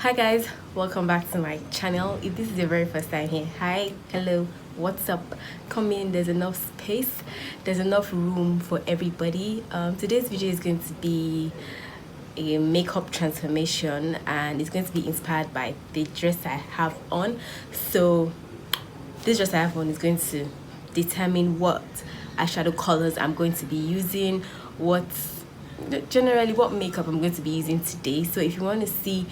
Hi guys, welcome back to my channel. If this is your very first time here, hi, hello, what's up? Come in, there's enough space, there's enough room for everybody. Today's video is going to be a makeup transformation and it's going to be inspired by the dress I have on. So this dress I have on is going to determine what eyeshadow colors I'm going to be using, generally what makeup I'm going to be using today. So if you want to see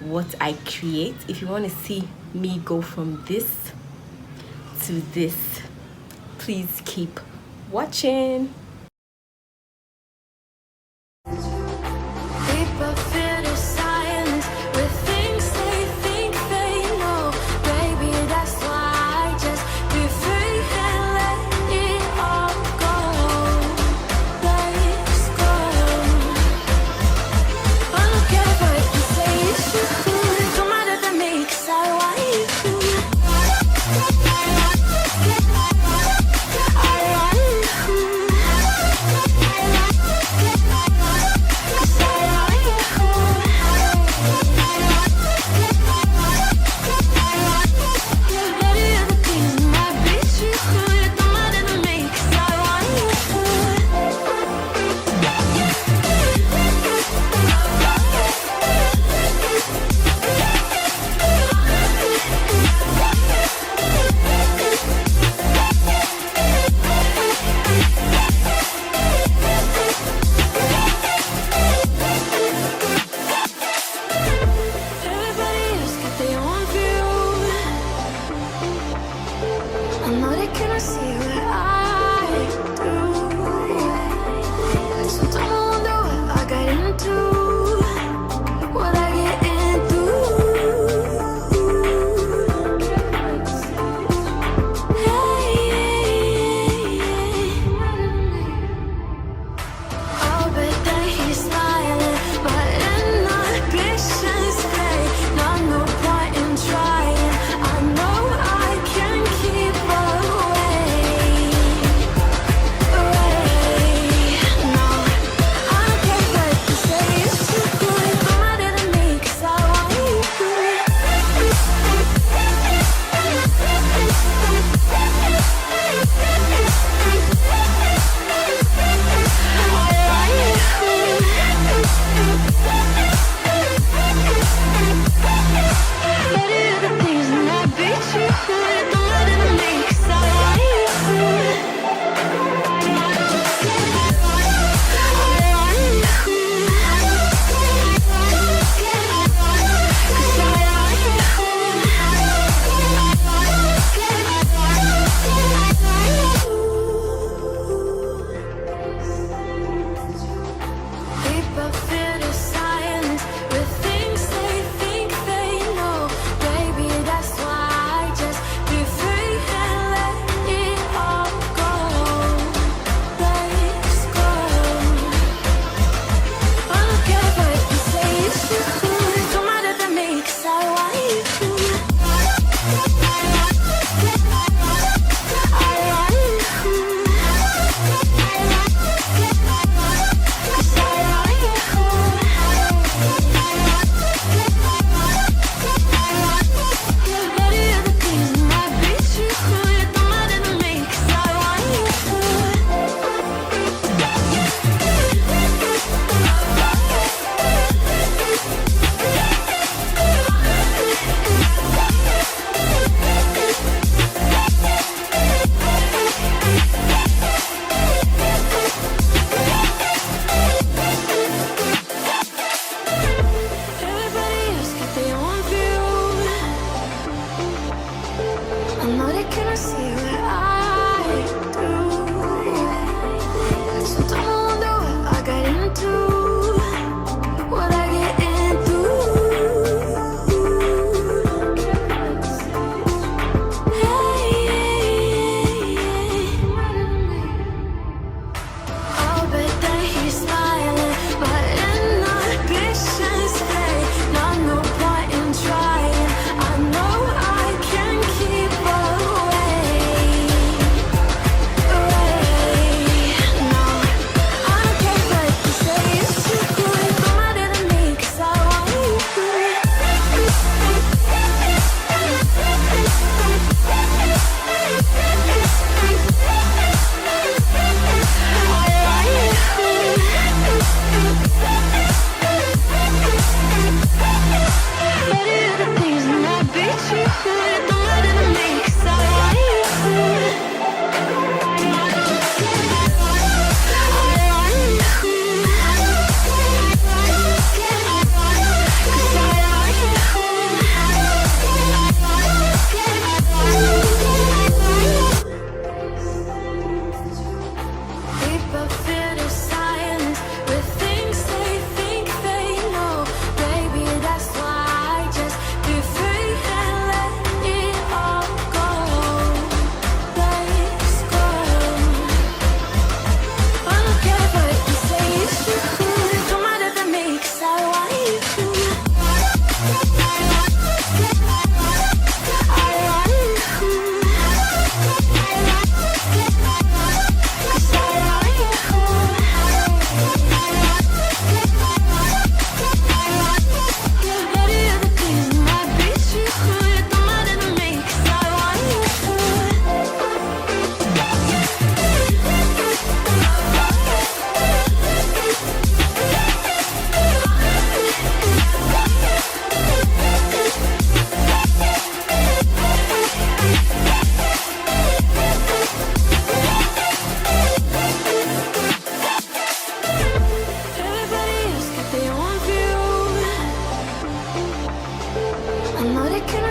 what I create, if you want to see me go from this to this, please keep watching. People feel the silence with things they think they know. Baby, that's why I just be free and let it all go. Let's go. I don't care what you say, it's just do it. Don't matter to me, 'cause I want you to. I want you.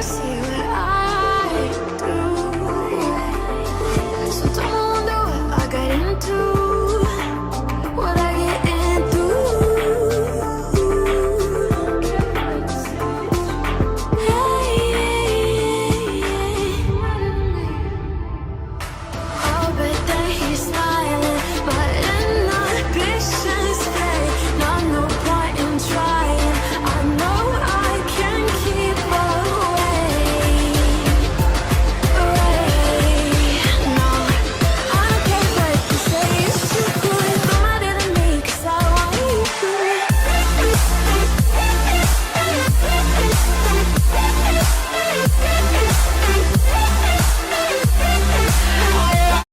trust you.